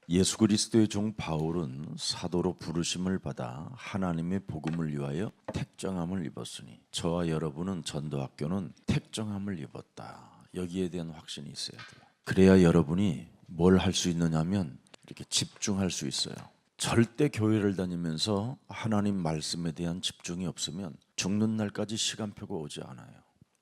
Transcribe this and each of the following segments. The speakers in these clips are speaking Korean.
예수 그리스도의 종 바울은 사도로 부르심을 받아 하나님의 복음을 위하여 택정함을 입었으니 저와 여러분은 전도학교는 택정함을 입었다. 여기에 대한 확신이 있어야 돼요. 그래야 여러분이 뭘 할 수 있느냐면 이렇게 집중할 수 있어요. 절대 교회를 다니면서 하나님 말씀에 대한 집중이 없으면 죽는 날까지 시간표가 오지 않아요.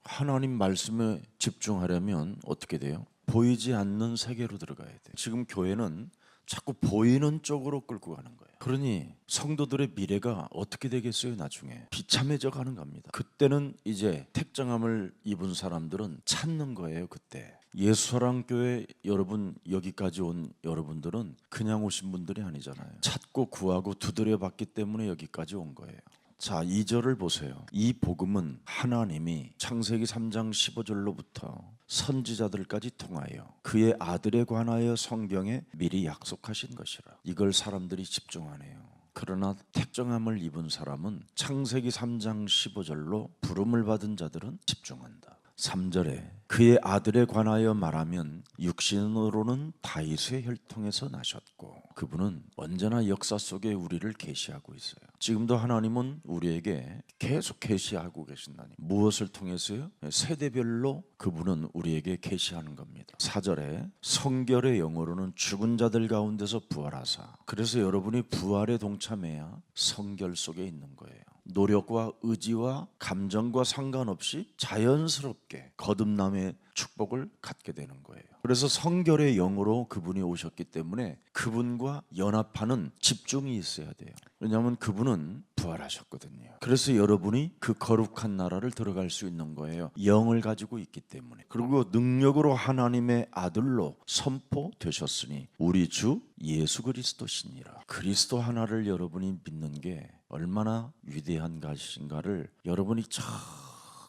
하나님 말씀에 집중하려면 어떻게 돼요? 보이지 않는 세계로 들어가야 돼요. 지금 교회는 자꾸 보이는 쪽으로 끌고 가는 거예요. 그러니 성도들의 미래가 어떻게 되겠어요? 나중에 비참해져 가는 겁니다. 그때는 이제 택정함을 입은 사람들은 찾는 거예요. 그때 예수사랑교회 여러분, 여기까지 온 여러분들은 그냥 오신 분들이 아니잖아요. 찾고 구하고 두드려 봤기 때문에 여기까지 온 거예요. 자, 2절을 보세요. 이 복음은 하나님이 창세기 3장 15절로부터 선지자들까지 통하여 그의 아들에 관하여 성경에 미리 약속하신 것이라. 이걸 사람들이 집중하네요. 그러나 택정함을 입은 사람은 창세기 3장 15절로 부름을 받은 자들은 집중한다. 3절에 그의 아들에 관하여 말하면 육신으로는 다윗의 혈통에서 나셨고 그분은 언제나 역사 속에 우리를 계시하고 있어요. 지금도 하나님은 우리에게 계속 계시하고 계신다니. 무엇을 통해서요? 세대별로 그분은 우리에게 계시하는 겁니다. 4절에 성결의 영으로는 죽은 자들 가운데서 부활하사. 그래서 여러분이 부활에 동참해야 성결 속에 있는 거예요. 노력과 의지와 감정과 상관없이 자연스럽게 거듭남의 축복을 갖게 되는 거예요. 그래서 성결의 영으로 그분이 오셨기 때문에 그분과 연합하는 집중이 있어야 돼요. 왜냐하면 그분은 부활하셨거든요. 그래서 여러분이 그 거룩한 나라를 들어갈 수 있는 거예요. 영을 가지고 있기 때문에. 그리고 능력으로 하나님의 아들로 선포되셨으니 우리 주 예수 그리스도시니라. 그리스도 하나를 여러분이 믿는 게 얼마나 위대한 것인가를 여러분이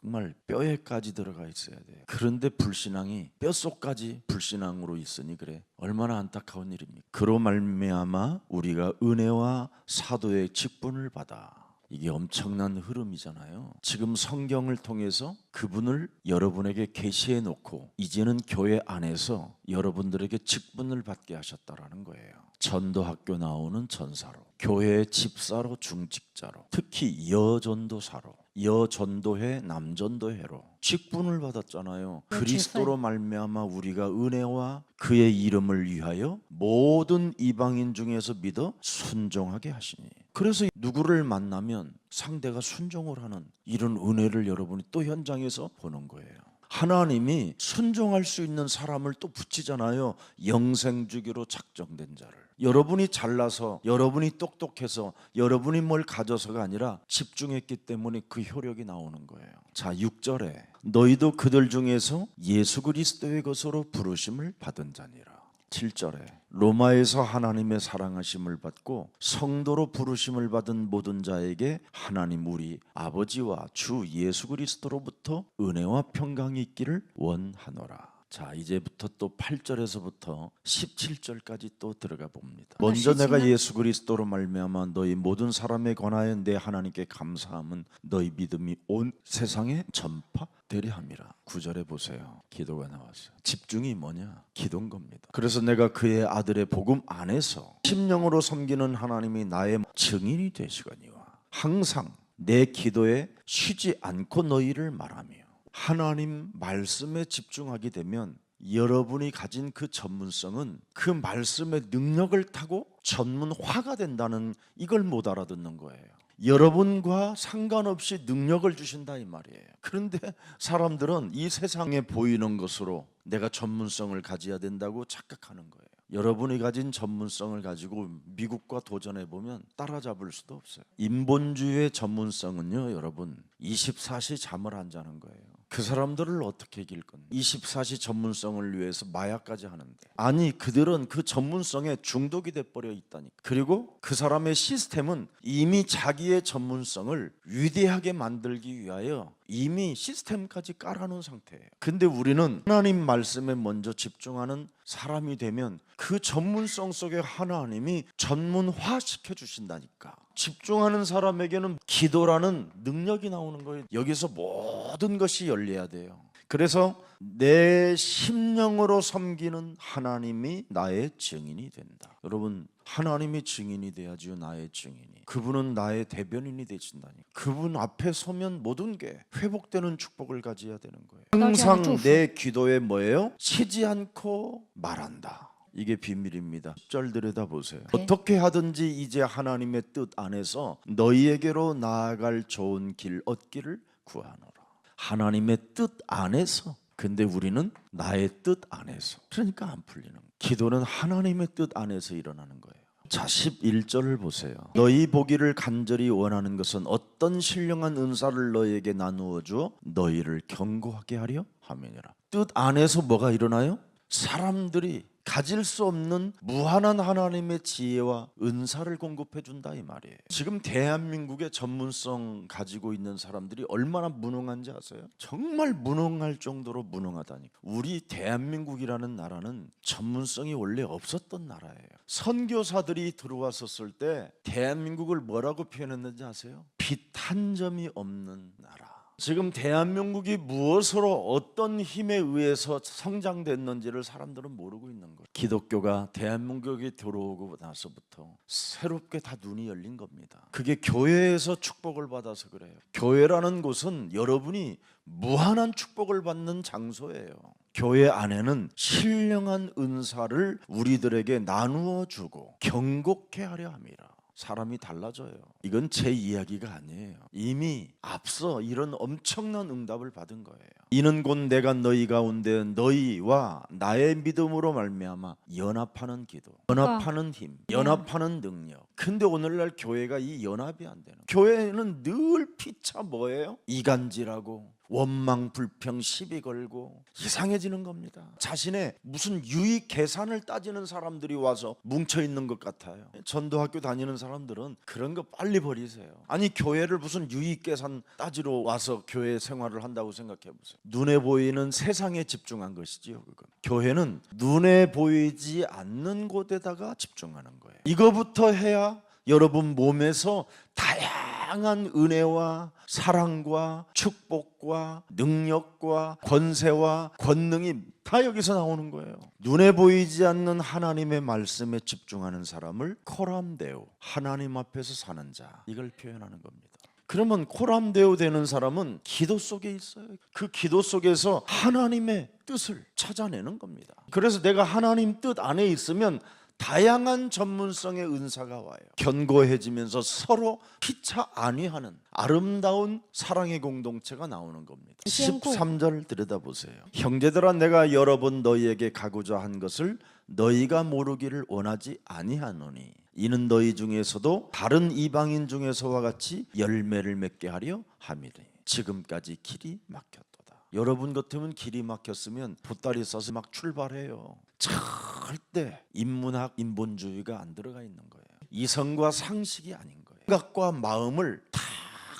정말 뼈에까지 들어가 있어야 돼요. 그런데 불신앙이 뼛속까지 불신앙으로 있으니 그래 얼마나 안타까운 일입니까? 그로 말미암아 우리가 은혜와 사도의 직분을 받아. 이게 엄청난 흐름이잖아요. 지금 성경을 통해서 그분을 여러분에게 계시해 놓고 이제는 교회 안에서 여러분들에게 직분을 받게 하셨다라는 거예요. 전도학교 나오는 전사로, 교회의 집사로, 중직자로, 특히 여전도사로, 여전도회, 남전도회로 직분을 받았잖아요. 그리스도로 말미암아 우리가 은혜와 그의 이름을 위하여 모든 이방인 중에서 믿어 순종하게 하시니. 그래서 누구를 만나면 상대가 순종을 하는 이런 은혜를 여러분이 또 현장에서 보는 거예요. 하나님이 순종할 수 있는 사람을 또 붙이잖아요. 영생주기로 작정된 자를. 여러분이 잘나서, 여러분이 똑똑해서, 여러분이 뭘 가져서가 아니라 집중했기 때문에 그 효력이 나오는 거예요. 자, 6절에 너희도 그들 중에서 예수 그리스도의 것으로 부르심을 받은 자니라. 7절에 로마에서 하나님의 사랑하심을 받고 성도로 부르심을 받은 모든 자에게 하나님 우리 아버지와 주 예수 그리스도로부터 은혜와 평강이 있기를 원하노라. 자, 이제부터 또 8절에서부터 17절까지 또 들어가 봅니다. 먼저 내가 예수 그리스도로 말미암아 너희 모든 사람에 관하여 내 하나님께 감사함은 너희 믿음이 온 세상에 전파되려 함이라. 9절에 보세요. 기도가 나왔어요. 집중이 뭐냐? 기도인 겁니다. 그래서 내가 그의 아들의 복음 안에서 심령으로 섬기는 하나님이 나의 증인이 되시거니와 항상 내 기도에 쉬지 않고 너희를 말하며. 하나님 말씀에 집중하게 되면 여러분이 가진 그 전문성은 그 말씀의 능력을 타고 전문화가 된다는 이걸 못 알아듣는 거예요. 여러분과 상관없이 능력을 주신다 이 말이에요. 그런데 사람들은 이 세상에 보이는 것으로 내가 전문성을 가져야 된다고 착각하는 거예요. 여러분이 가진 전문성을 가지고 미국과 도전해보면 따라잡을 수도 없어요. 인본주의의 전문성은요, 여러분 24시 잠을 안 자는 거예요. 그 사람들을 어떻게 이길 건데 24시 전문성을 위해서 마약까지 하는데. 아니, 그들은 그 전문성에 중독이 돼버려 있다니까. 그리고 그 사람의 시스템은 이미 자기의 전문성을 위대하게 만들기 위하여 이미 시스템까지 깔아놓은 상태예요. 근데 우리는 하나님 말씀에 먼저 집중하는 사람이 되면 그 전문성 속에 하나님이 전문화 시켜주신다니까. 집중하는 사람에게는 기도라는 능력이 나오는 거예요. 여기서 모든 것이 열려야 돼요. 그래서 내 심령으로 섬기는 하나님이 나의 증인이 된다. 여러분, 하나님이 증인이 돼야지요. 나의 증인이. 그분은 나의 대변인이 되신다니. 그분 앞에 서면 모든 게 회복되는 축복을 가져야 되는 거예요. 항상 내 기도에 뭐예요? 쉬지 않고 말한다. 이게 비밀입니다. 10절 들여다보세요. 어떻게 하든지 이제 하나님의 뜻 안에서 너희에게로 나아갈 좋은 길 얻기를 구하노라. 하나님의 뜻 안에서. 근데 우리는 나의 뜻 안에서. 그러니까 안 풀리는 거예요. 기도는 하나님의 뜻 안에서 일어나는 거예요. 자, 11절을 보세요. 너희 보기를 간절히 원하는 것은 어떤 신령한 은사를 너희에게 나누어 주어 너희를 견고하게 하려 함이니라. 뜻 안에서 뭐가 일어나요? 사람들이 가질 수 없는 무한한 하나님의 지혜와 은사를 공급해 준다 이 말이에요. 지금 대한민국의 전문성 가지고 있는 사람들이 얼마나 무능한지 아세요? 정말 무능할 정도로 무능하다니. 우리 대한민국이라는 나라는 전문성이 원래 없었던 나라예요. 선교사들이 들어왔었을 때 대한민국을 뭐라고 표현했는지 아세요? 빛 한 점이 없는 나라. 지금 대한민국이 무엇으로 어떤 힘에 의해서 성장됐는지를 사람들은 모르고 있는 거예요. 기독교가 대한민국에 들어오고 나서부터 새롭게 다 눈이 열린 겁니다. 그게 교회에서 축복을 받아서 그래요. 교회라는 곳은 여러분이 무한한 축복을 받는 장소예요. 교회 안에는 신령한 은사를 우리들에게 나누어 주고 경고케 하려 함이라. 사람이 달라져요. 이건 제 이야기가 아니에요. 이미 앞서 이런 엄청난 응답을 받은 거예요. 이는 곧 내가 너희 가운데 너희와 나의 믿음으로 말미암아 연합하는 기도, 연합하는 힘, 연합하는 능력. 근데 오늘날 교회가 이 연합이 안 되는 거예요. 교회는 늘 피차 뭐예요? 이간질하고 원망 불평 시비 걸고 이상해지는 겁니다. 자신의 무슨 유익 계산을 따지는 사람들이 와서 뭉쳐있는 것 같아요. 전도학교 다니는 사람들은 그런 거 빨리 버리세요. 아니, 교회를 무슨 유익 계산 따지러 와서 교회 생활을 한다고 생각해 보세요. 눈에 보이는 세상에 집중한 것이지요. 그건. 교회는 눈에 보이지 않는 곳에다가 집중하는 거예요. 이거부터 해야 여러분 몸에서 다양한 은혜와 사랑과 축복과 능력과 권세와 권능이 다 여기서 나오는 거예요. 눈에 보이지 않는 하나님의 말씀에 집중하는 사람을 코람데오, 하나님 앞에서 사는 자, 이걸 표현하는 겁니다. 그러면 코람데오 되는 사람은 기도 속에 있어요. 그 기도 속에서 하나님의 뜻을 찾아내는 겁니다. 그래서 내가 하나님 뜻 안에 있으면 다양한 전문성의 은사가 와요. 견고해지면서 서로 피차 안위하는 아름다운 사랑의 공동체가 나오는 겁니다. 13절 들여다보세요. 형제들아, 내가 여러 번 너희에게 가고자 한 것을 너희가 모르기를 원하지 아니하노니 이는 너희 중에서도 다른 이방인 중에서와 같이 열매를 맺게 하려 함이니 지금까지 길이 막혔도다. 여러분 같으면 길이 막혔으면 보따리 싸서 막 출발해요. 절대 인문학, 인본주의가 안 들어가 있는 거예요. 이성과 상식이 아닌 거예요. 생각과 마음을 다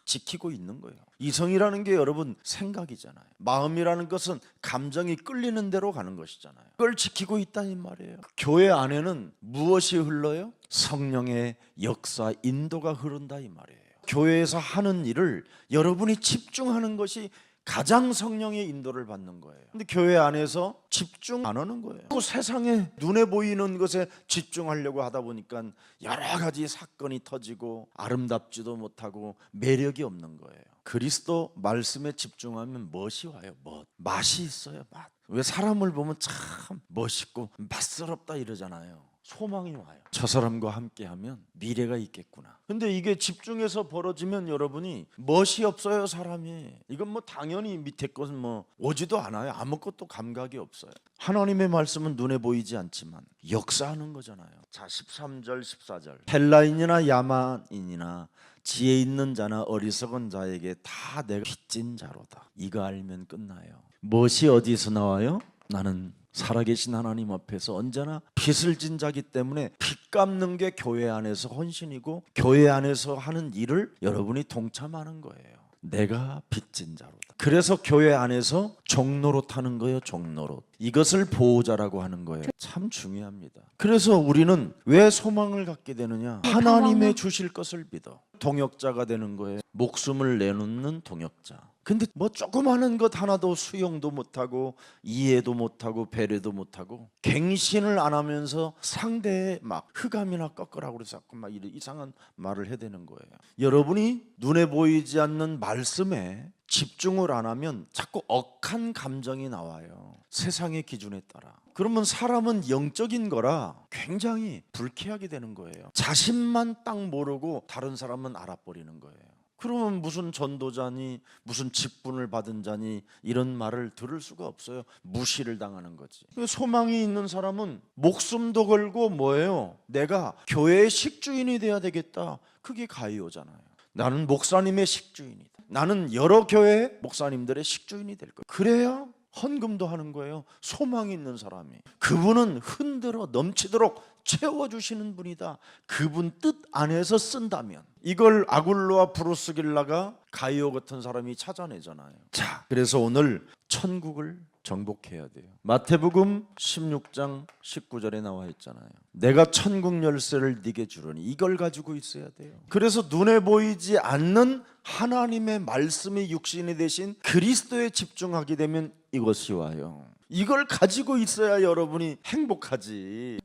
지키고 있는 거예요. 이성이라는 게 여러분 생각이잖아요. 마음이라는 것은 감정이 끌리는 대로 가는 것이잖아요. 그걸 지키고 있다는 말이에요. 교회 안에는 무엇이 흘러요? 성령의 역사, 인도가 흐른다 이 말이에요. 교회에서 하는 일을 여러분이 집중하는 것이 가장 성령의 인도를 받는 거예요. 근데 교회 안에서 집중 안 하는 거예요. 또 세상에 눈에 보이는 것에 집중하려고 하다 보니까 여러 가지 사건이 터지고 아름답지도 못하고 매력이 없는 거예요. 그리스도 말씀에 집중하면 멋이 와요. 맛이 있어요. 맛. 왜 사람을 보면 참 멋있고 맛스럽다 이러잖아요. 소망이 와요. 저 사람과 함께하면 미래가 있겠구나. 근데 이게 집중해서 벌어지면 여러분이 멋이 없어요. 사람이. 이건 뭐 당연히 밑에 것은 뭐 오지도 않아요. 아무것도 감각이 없어요. 하나님의 말씀은 눈에 보이지 않지만 역사하는 거잖아요. 자, 13절 14절 헬라인이나 야만인이나 지혜 있는 자나 어리석은 자에게 다 내가 빚진 자로다. 이거 알면 끝나요. 멋이 어디서 나와요? 나는 살아계신 하나님 앞에서 언제나 빚을 진 자기 때문에 빚 갚는 게 교회 안에서 헌신이고 교회 안에서 하는 일을 여러분이 동참하는 거예요. 내가 빚진 자로다. 그래서 교회 안에서 종노릇 하는 거예요. 종노릇. 이것을 보호자라고 하는 거예요. 참 중요합니다. 그래서 우리는 왜 소망을 갖게 되느냐? 하나님의 주실 것을 믿어. 동역자가 되는 거예요. 목숨을 내놓는 동역자. 근데 뭐 조그마한 것 하나도 수용도 못하고 이해도 못하고 배려도 못하고 갱신을 안 하면서 상대의 막 흑암이나 꺾으라고 그래서 자꾸 막 이런 이상한 말을 해대는 거예요. 여러분이 눈에 보이지 않는 말씀에 집중을 안 하면 자꾸 억한 감정이 나와요. 세상의 기준에 따라. 그러면 사람은 영적인 거라 굉장히 불쾌하게 되는 거예요. 자신만 딱 모르고 다른 사람은 알아버리는 거예요. 그러면 무슨 전도자니 무슨 직분을 받은 자니 이런 말을 들을 수가 없어요. 무시를 당하는 거지. 소망이 있는 사람은 목숨도 걸고 뭐예요? 내가 교회의 식주인이 돼야 되겠다. 그게 가이오잖아요. 나는 목사님의 식주인이다. 나는 여러 교회 목사님들의 식주인이 될 거예요. 그래야 헌금도 하는 거예요. 소망이 있는 사람이. 그분은 흔들어 넘치도록 채워주시는 분이다. 그분 뜻 안에서 쓴다면. 이걸 아굴로와 브루스길라가 가이오 같은 사람이 찾아내잖아요. 자, 그래서 오늘 천국을 정복해야 돼요. 마태복음 16장 19절에 나와 있잖아요. 내가 천국 열쇠를 네게 주려니. 이걸 가지고 있어야 돼요. 그래서 눈에 보이지 않는 하나님의 말씀이 육신이 되신 그리스도에 집중하게 되면 이것이 와요. 이걸 가지고 있어야 여러분이 행복하지.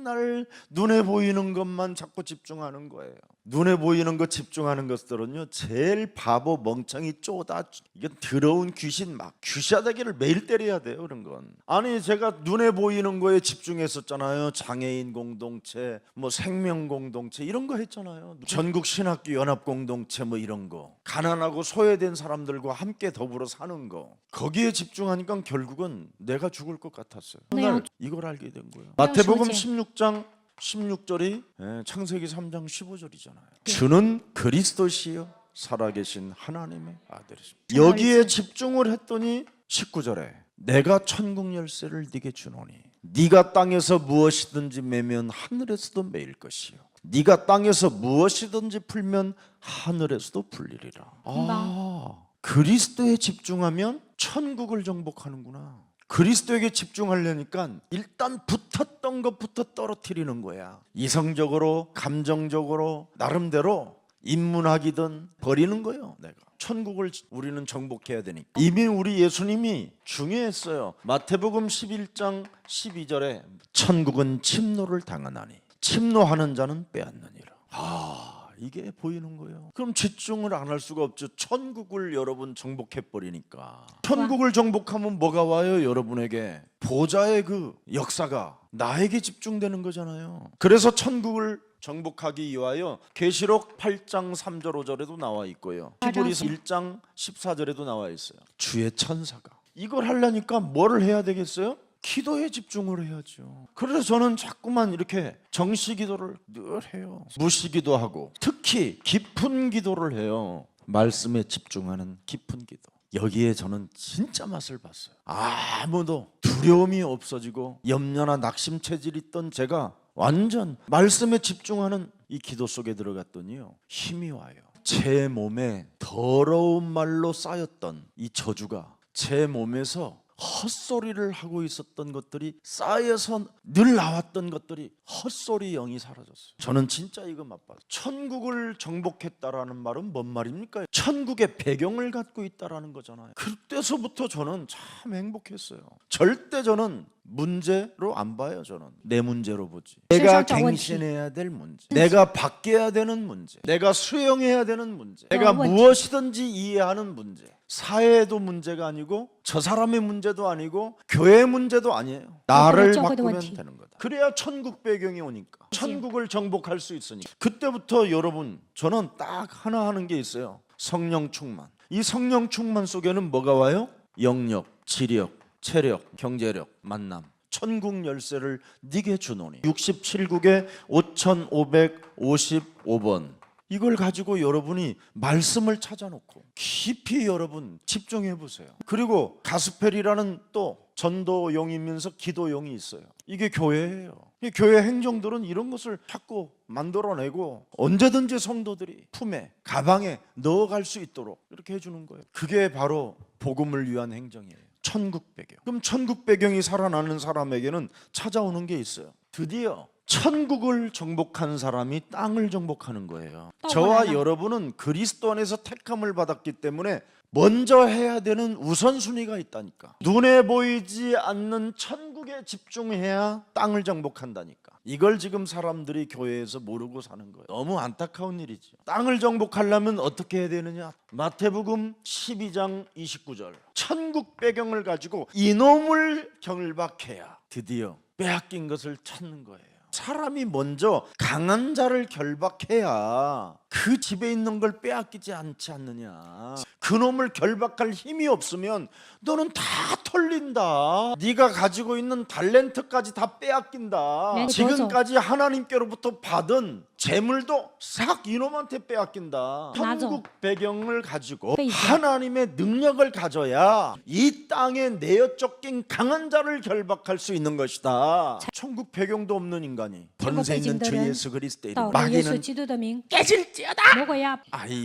맨날 눈에 보이는 것만 자꾸 집중하는 거예요. 눈에 보이는 것 집중하는 것들은요, 제일 바보 멍청이 쪼다, 이게 더러운 귀신, 막 귀샤대기를 매일 때려야 돼요. 그런 건 아니, 제가 눈에 보이는 거에 집중했었잖아요. 장애인 공동체, 뭐 생명 공동체 이런 거 했잖아요. 전국 신학교 연합 공동체 뭐 이런 거, 가난하고 소외된 사람들과 함께 더불어 사는 거, 거기에 집중하니까 결국은 내가 죽을 것 같았어요. 그날 이걸 알게 된 거예요. 마태복음 16장 16절이 창세기 3장 15절이잖아요. 주는 그리스도시요 살아계신 하나님의 아들이십니다. 여기에 집중을 했더니 19절에 내가 천국 열쇠를 네게 주노니 네가 땅에서 무엇이든지 매면 하늘에서도 매일 것이요 네가 땅에서 무엇이든지 풀면 하늘에서도 풀리리라. 그리스도에 집중하면 천국을 정복하는구나. 그리스도에게 집중하려니까 일단 붙었던 것부터 떨어뜨리는 거야. 이성적으로, 감정적으로, 나름대로 인문학이든 버리는 거예요. 내가 천국을 우리는 정복해야 되니까. 이미 우리 예수님이 중요했어요. 마태복음 11장 12절에 천국은 침노를 당하나니 침노하는 자는 빼앗느니라. 이게 보이는 거예요. 그럼 집중을 안 할 수가 없죠. 천국을 여러분 정복해버리니까. 천국을 정복하면 뭐가 와요? 여러분에게 보좌의 그 역사가 나에게 집중되는 거잖아요. 그래서 천국을 정복하기 위하여 계시록 8장 3절 5절에도 나와 있고요, 히브리서 1장 14절에도 나와 있어요. 주의 천사가. 이걸 하려니까 뭐를 해야 되겠어요? 기도에 집중을 해야죠. 그래서 저는 자꾸만 이렇게 정시 기도를 늘 해요. 무시기도 하고 특히 깊은 기도를 해요. 말씀에 집중하는 깊은 기도. 여기에 저는 진짜 맛을 봤어요. 아무도 두려움이 없어지고 염려나 낙심 체질이 있던 제가 완전 말씀에 집중하는 이 기도 속에 들어갔더니요, 힘이 와요. 제 몸에 더러운 말로 쌓였던 이 저주가 제 몸에서 헛소리를 하고 있었던 것들이 쌓여서 늘 나왔던 것들이 헛소리 영이 사라졌어요. 저는 진짜 이거 맛봤어요. 천국을 정복했다라는 말은 뭔 말입니까? 천국의 배경을 갖고 있다라는 거잖아요. 그때서부터 저는 참 행복했어요. 절대 저는 문제로 안 봐요. 저는 내 문제로 보지. 내가 갱신해야 될 문제, 내가 바뀌어야 되는 문제, 내가 수용해야 되는 문제, 내가 무엇이든지 이해하는 문제. 사회도 문제가 아니고 저 사람의 문제도 아니고 교회의 문제도 아니에요. 나를 바꾸면 되는 거다. 그래야 천국 배경이 오니까, 천국을 정복할 수 있으니까. 그때부터 여러분, 저는 딱 하나 하는 게 있어요. 성령 충만. 이 성령 충만 속에는 뭐가 와요? 영력, 지력, 체력, 경제력, 만남. 천국 열쇠를 네게 주노니. 67국에 5555번. 이걸 가지고 여러분이 말씀을 찾아놓고 깊이 여러분 집중해 보세요. 그리고 가스펠이라는 또 전도용이면서 기도용이 있어요. 이게 교회예요. 교회 행정들은 이런 것을 자꾸 만들어내고 언제든지 성도들이 품에, 가방에 넣어갈 수 있도록 이렇게 해주는 거예요. 그게 바로 복음을 위한 행정이에요. 천국 배경. 그럼 천국 배경이 살아나는 사람에게는 찾아오는 게 있어요. 드디어 천국을 정복한 사람이 땅을 정복하는 거예요. 또 저와 뭐라나? 여러분은 그리스도 안에서 택함을 받았기 때문에 먼저 해야 되는 우선순위가 있다니까. 눈에 보이지 않는 천국에 집중해야 땅을 정복한다니까. 이걸 지금 사람들이 교회에서 모르고 사는 거예요. 너무 안타까운 일이죠. 땅을 정복하려면 어떻게 해야 되느냐? 마태복음 12장 29절. 천국 배경을 가지고 이놈을 결박해야 드디어 빼앗긴 것을 찾는 거예요. 사람이 먼저 강한 자를 결박해야 그 집에 있는 걸 빼앗기지 않지 않느냐. 그놈을 결박할 힘이 없으면 너는 다 털린다. 네가 가지고 있는 달란트까지 다 빼앗긴다. 네, 지금까지 하나님께로부터 받은 재물도 싹 이놈한테 빼앗긴다. 맞아. 천국 배경을 가지고 페이지. 하나님의 능력을 가져야 이 땅에 내어 쫓긴 강한 자를 결박할 수 있는 것이다. 천국 배경도 없는 인간이 번세 있는 주 예수 그리스도의 이름 到了耶稣 마귀는 基督的名， 깨질지어다. 魔鬼呀，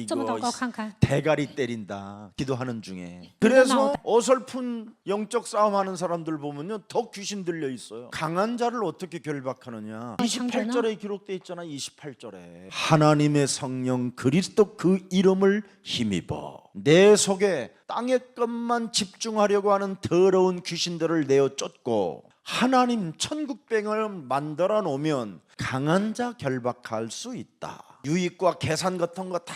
这么 아이고 祷告看看， 대가리 때린다. 기도하는 중에. 그래서 어설픈 영적 싸움하는 사람들 보면요 더 귀신 들려 있어요. 강한 자를 어떻게 결박하느냐. 28절에 기록되어 있잖아. 28절에 하나님의 성령 그리스도 그 이름을 힘입어 내 속에 땅의 것만 집중하려고 하는 더러운 귀신들을 내어 쫓고 하나님 천국병을 만들어 놓으면 강한 자 결박할 수 있다. 유익과 계산 같은 거 다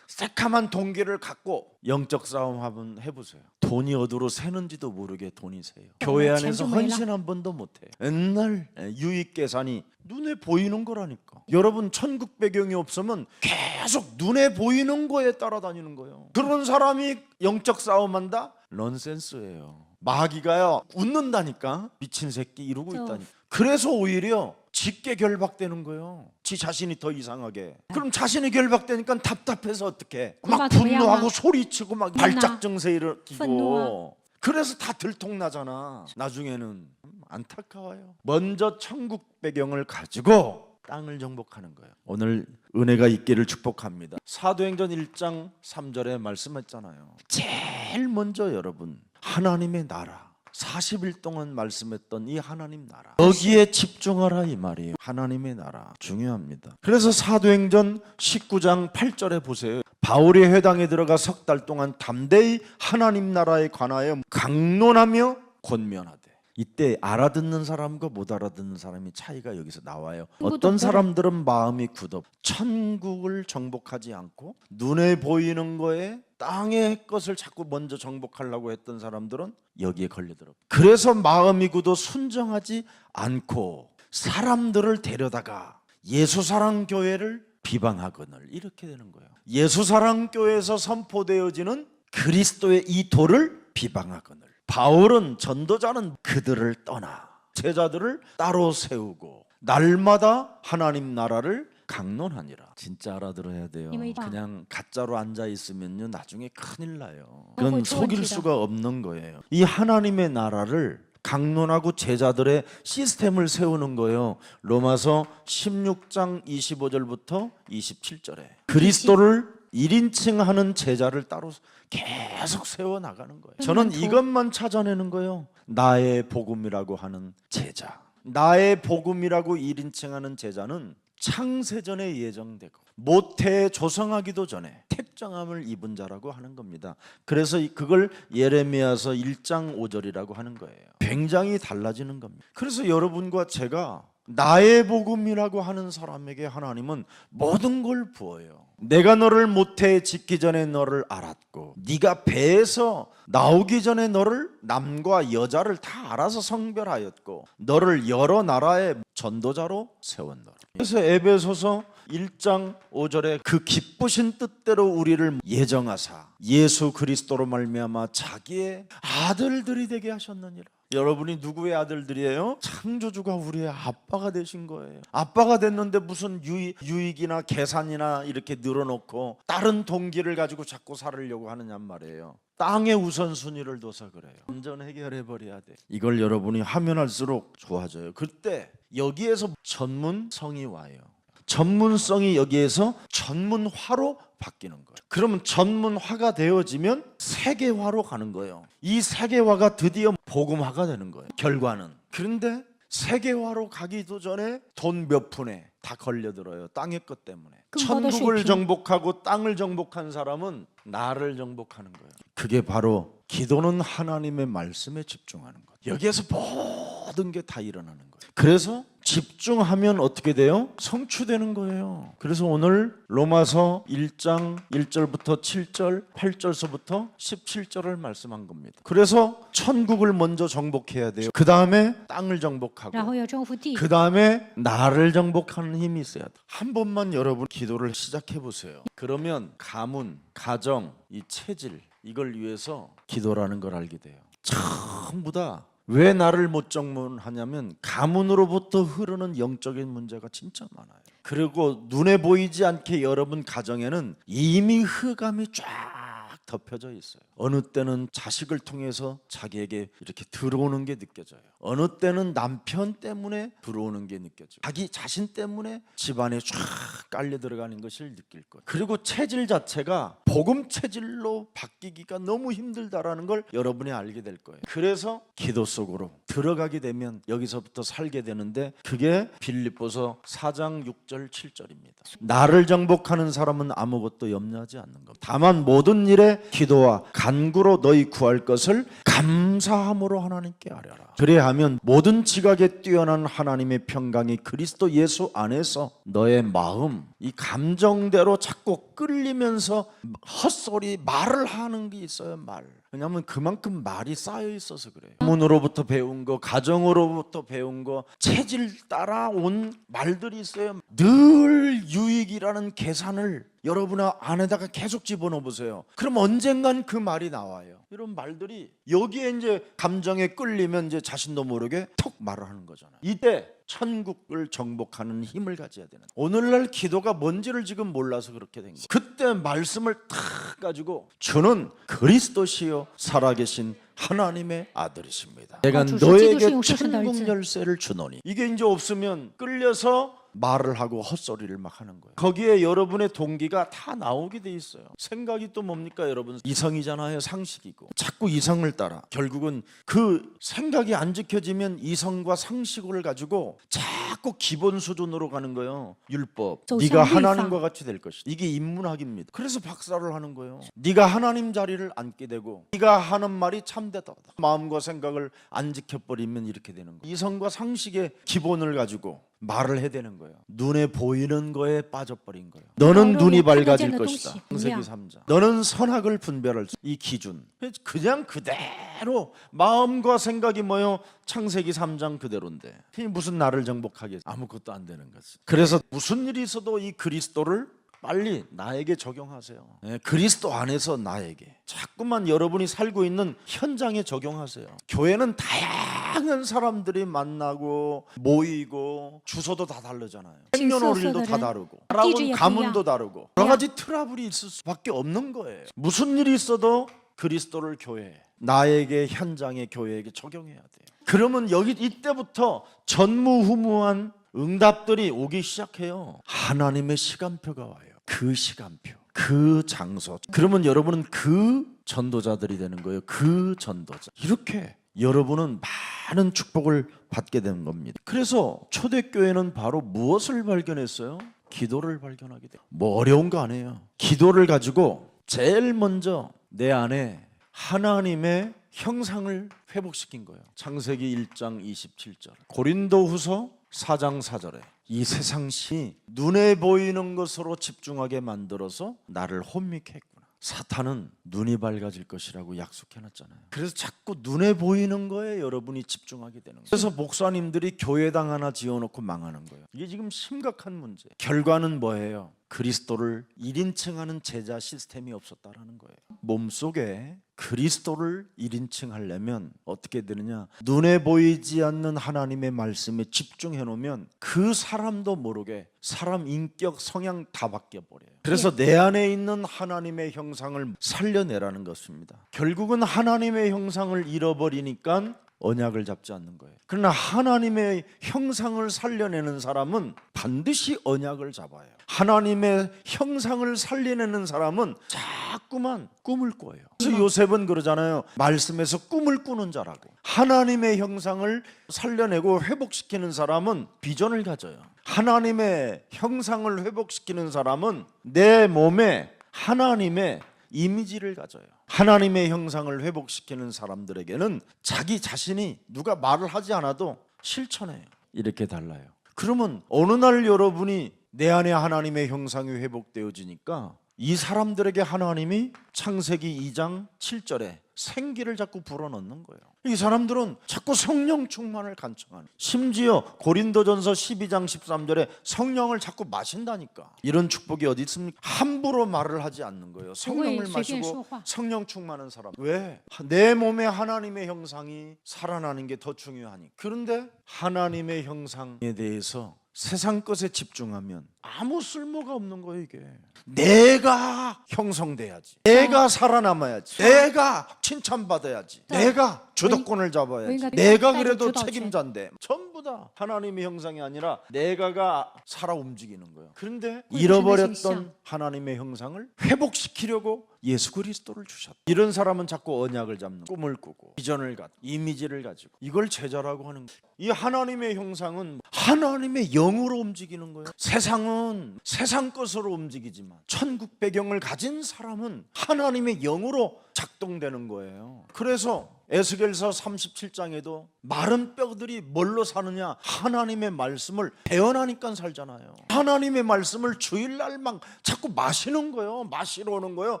새카만 동기를 갖고 영적 싸움 한번 해보세요. 돈이 어디로 새는지도 모르게 돈이 새요. 교회 안에서 헌신 한 번도 못해. 맨날 유익 계산이 눈에 보이는 거라니까. 여러분 천국 배경이 없으면 계속 눈에 보이는 거에 따라다니는 거예요. 그런 사람이 영적 싸움한다? 넌센스예요. 마귀가요 웃는다니까. 미친 새끼 이러고 있다니까. 그래서 오히려 짙게 결박되는 거예요. 지 자신이 더 이상하게. 그럼 자신이 결박되니까 답답해서 어떡해. 막 분노하고 소리치고 막 발작 증세 일으키고. 그래서 다 들통나잖아. 나중에는 안타까워요. 먼저 천국 배경을 가지고 땅을 정복하는 거예요. 오늘 은혜가 있기를 축복합니다. 사도행전 1장 3절에 말씀했잖아요. 제일 먼저 여러분 하나님의 나라 40일 동안 말씀했던 이 하나님 나라 여기에 집중하라 이 말이에요. 하나님의 나라 중요합니다. 그래서 사도행전 19장 8절에 보세요. 바울이 회당에 들어가 석 달 동안 담대히 하나님 나라에 관하여 강론하며 권면하되. 이때 알아듣는 사람과 못 알아듣는 사람이 차이가 여기서 나와요. 어떤 사람들은 마음이 굳어 천국을 정복하지 않고 눈에 보이는 거에 땅의 것을 자꾸 먼저 정복하려고 했던 사람들은 여기에 걸려들어. 그래서 마음이 굳어 순정하지 않고 사람들을 데려다가 예수사랑 교회를 비방하거늘 이렇게 되는 거예요. 예수사랑 교회에서 선포되어지는 그리스도의 이 도를 비방하거늘. 바울은 전도자는 그들을 떠나 제자들을 따로 세우고 날마다 하나님 나라를 강론하니라. 진짜 알아들어야 돼요. 그냥 가짜로 앉아 있으면요 나중에 큰일 나요. 그건 속일 수가 없는 거예요. 이 하나님의 나라를 강론하고 제자들의 시스템을 세우는 거예요. 로마서 16장 25절부터 27절에 그리스도를 1인칭 하는 제자를 따로 계속 세워나가는 거예요. 저는 이것만 찾아내는 거예요. 나의 복음이라고 하는 제자. 나의 복음이라고 1인칭 하는 제자는 창세전에 예정되고 모태 조성하기도 전에 택정함을 입은 자라고 하는 겁니다. 그래서 그걸 예레미야서 1장 5절이라고 하는 거예요. 굉장히 달라지는 겁니다. 그래서 여러분과 제가 나의 복음이라고 하는 사람에게 하나님은 모든 걸 부어요. 내가 너를 모태에 짓기 전에 너를 알았고 네가 배에서 나오기 전에 너를 남과 여자를 다 알아서 성별하였고 너를 여러 나라의 전도자로 세웠노라. 그래서 에베소서 1장 5절에 그 기쁘신 뜻대로 우리를 예정하사 예수 그리스도로 말미암아 자기의 아들들이 되게 하셨느니라. 여러분이 누구의 아들들이에요? 창조주가 우리의 아빠가 되신 거예요. 아빠가 됐는데 무슨 유익이나 계산이나 이렇게 늘어놓고 다른 동기를 가지고 자꾸 살으려고 하느냐 말이에요. 땅의 우선순위를 둬서 그래요. 완전 해결해버려야 돼. 이걸 여러분이 하면 할수록 좋아져요. 그때 여기에서 전문성이 와요. 전문성이 여기에서 전문화로 바뀌는 거예요. 그러면 전문화가 되어지면 세계화로 가는 거예요. 이 세계화가 드디어 복음화가 되는 거예요. 결과는. 그런데 세계화로 가기도 전에 돈 몇 푼에 다 걸려들어요. 땅의 것 때문에. 근거도 천국을 실패. 정복하고 땅을 정복한 사람은 나를 정복하는 거예요. 그게 바로 기도는 하나님의 말씀에 집중하는 것. 여기에서 모든 게 다 일어나는 거예요. 그래서 집중하면 어떻게 돼요? 성취되는 거예요. 그래서 오늘 로마서 1장 1절부터 7절, 8절서부터 17절을 말씀한 겁니다. 그래서 천국을 먼저 정복해야 돼요. 그 다음에 땅을 정복하고, 然后要征服地， 그 다음에 나를 정복하는 힘이 있어야 돼. 한 번만 여러분 기도를 시작해 보세요. 그러면 가문, 가정, 이 체질 이걸 위해서 기도라는 걸 알게 돼요. 전부 다. 왜 나를 못 정복하냐면 가문으로부터 흐르는 영적인 문제가 진짜 많아요. 그리고 눈에 보이지 않게 여러분 가정에는 이미 흑암이 쫙 덮여져 있어요. 어느 때는 자식을 통해서 자기에게 이렇게 들어오는 게 느껴져요. 어느 때는 남편 때문에 들어오는 게 느껴져요. 자기 자신 때문에 집안에 쫙 깔려 들어가는 것을 느낄 거예요. 그리고 체질 자체가 복음 체질로 바뀌기가 너무 힘들다라는 걸 여러분이 알게 될 거예요. 그래서 기도 속으로 들어가게 되면 여기서부터 살게 되는데, 그게 빌립보서 4장 6절 7절입니다. 나를 정복하는 사람은 아무것도 염려하지 않는 것. 다만 모든 일에 기도와 간구로 너희 구할 것을 감사함으로 하나님께 아뢰라. 그래야 하면 모든 지각에 뛰어난 하나님의 평강이 그리스도 예수 안에서 너의 마음, 이 감정대로 자꾸 끌리면서 헛소리 말을 하는 게 있어요. 말. 왜냐하면 그만큼 말이 쌓여 있어서 그래요. 가문으로부터 배운 거, 가정으로부터 배운 거, 체질 따라온 말들이 있어요. 늘 유익이라는 계산을 여러분 안에다가 계속 집어넣어 보세요. 그럼 언젠간 그 말이 나와요. 이런 말들이 여기에 이제 감정에 끌리면 이제 자신도 모르게 톡 말을 하는 거잖아요. 이때 천국을 정복하는 힘을 가져야 되는. 오늘날 기도가 뭔지를 지금 몰라서 그렇게 된 거예요. 그때 말씀을 탁 가지고 주는 그리스도시요 살아계신 하나님의 아들이십니다. 내가 너에게 천국 열쇠를 주노니. 이게 이제 없으면 끌려서 말을 하고 헛소리를 막 하는 거예요. 거기에 여러분의 동기가 다 나오게 돼 있어요. 생각이 또 뭡니까 여러분? 이성이잖아요. 상식이고. 자꾸 이성을 따라. 결국은 그 생각이 안 지켜지면 이성과 상식을 가지고 자꾸 기본 수준으로 가는 거예요. 율법. 네가 하나님과 같이 될 것이다. 이게 인문학입니다. 그래서 박사를 하는 거예요. 네가 하나님 자리를 앉게 되고, 네가 하는 말이 참되다. 마음과 생각을 안 지켜버리면 이렇게 되는 거예요. 이성과 상식의 기본을 가지고 말을 해야 되는 거예요. 눈에 보이는 거에 빠져버린 거예요. 너는 눈이 밝아질 것이다. 창세기 3장. 너는 선악을 분별할 수. 이 기준 그냥 그대로 마음과 생각이 뭐요? 창세기 3장 그대로인데 무슨 나를 정복하겠어? 아무것도 안 되는 거지. 그래서 무슨 일이 있어도 이 그리스도를 빨리 나에게 적용하세요. 네, 그리스도 안에서 나에게 자꾸만 여러분이 살고 있는 현장에 적용하세요. 교회는 다양한 사람들이 만나고 모이고 주소도 다 다르잖아요. 생년월일도 다 다르고 나라고 가문도 다르고 여러 가지 트러블이 있을 수밖에 없는 거예요. 무슨 일이 있어도 그리스도를 교회에, 나에게 현장의 교회에게 적용해야 돼요. 그러면 여기 이때부터 전무후무한 응답들이 오기 시작해요. 하나님의 시간표가 와요. 그 시간표, 그 장소. 그러면 여러분은 그 전도자들이 되는 거예요. 그 전도자. 이렇게 여러분은 많은 축복을 받게 되는 겁니다. 그래서 초대교회는 바로 무엇을 발견했어요? 기도를 발견하게 돼요. 뭐 어려운 거 아니에요. 기도를 가지고 제일 먼저 내 안에 하나님의 형상을 회복시킨 거예요. 창세기 1장 27절, 고린도후서 4장 4절에 이 세상시 눈에 보이는 것으로 집중하게 만들어서 나를 혼미케 했구나. 사탄은 눈이 밝아질 것이라고 약속해놨잖아요. 그래서 자꾸 눈에 보이는 거에 여러분이 집중하게 되는 거예요. 그래서 목사님들이 교회당 하나 지어놓고 망하는 거예요. 이게 지금 심각한 문제. 결과는 뭐예요? 그리스도를 1인칭하는 제자 시스템이 없었다라는 거예요. 몸속에 그리스도를 1인칭 하려면 어떻게 되느냐? 눈에 보이지 않는 하나님의 말씀에 집중해 놓으면 그 사람도 모르게 사람 인격, 성향 다 바뀌어 버려요. 그래서 내 안에 있는 하나님의 형상을 살려내라는 것입니다. 결국은 하나님의 형상을 잃어버리니까 언약을 잡지 않는 거예요. 그러나 하나님의 형상을 살려내는 사람은 반드시 언약을 잡아요. 하나님의 형상을 살려내는 사람은 자꾸만 꿈을 꿔요. 그래서 요셉은 그러잖아요. 말씀에서 꿈을 꾸는 자라고. 하나님의 형상을 살려내고 회복시키는 사람은 비전을 가져요. 하나님의 형상을 회복시키는 사람은 내 몸에 하나님의 이미지를 가져요. 하나님의 형상을 회복시키는 사람들에게는 자기 자신이 누가 말을 하지 않아도 실천해요. 이렇게 달라요. 그러면 어느 날 여러분이 내 안에 하나님의 형상이 회복되어지니까 이 사람들에게 하나님이 창세기 2장 7절에 생기를 자꾸 불어넣는 거예요. 이 사람들은 자꾸 성령 충만을 간청하는, 심지어 고린도전서 12장 13절에 성령을 자꾸 마신다니까. 이런 축복이 어디 있습니까? 함부로 말을 하지 않는 거예요. 성령을 마시고 성령 충만한 사람. 왜? 내 몸에 하나님의 형상이 살아나는 게 더 중요하니. 그런데 하나님의 형상에 대해서 세상 것에 집중하면 아무 쓸모가 없는 거예요. 이게 내가 형성돼야지, 내가 살아남아야지, 내가 칭찬받아야지, 내가 주도권을 잡아야지, 내가 그래도 책임자인데, 전부 다 하나님의 형상이 아니라 내가가 살아 움직이는 거예요. 그런데 잃어버렸던 하나님의 형상을 회복시키려고 예수 그리스도를 주셨다. 이런 사람은 자꾸 언약을 잡는, 꿈을 꾸고 비전을 갖고 이미지를 가지고 이걸 제자라고 하는 거예요. 이 하나님의 형상은 하나님의 영으로 움직이는 거예요. 세상은 세상 것으로 움직이지만 천국 배경을 가진 사람은 하나님의 영으로 작동되는 거예요. 그래서 에스겔서 37장에도 마른 뼈들이 뭘로 사느냐? 하나님의 말씀을 배워나니까 살잖아요. 하나님의 말씀을 주일날만 자꾸 마시는 거예요. 마시러 오는 거예요.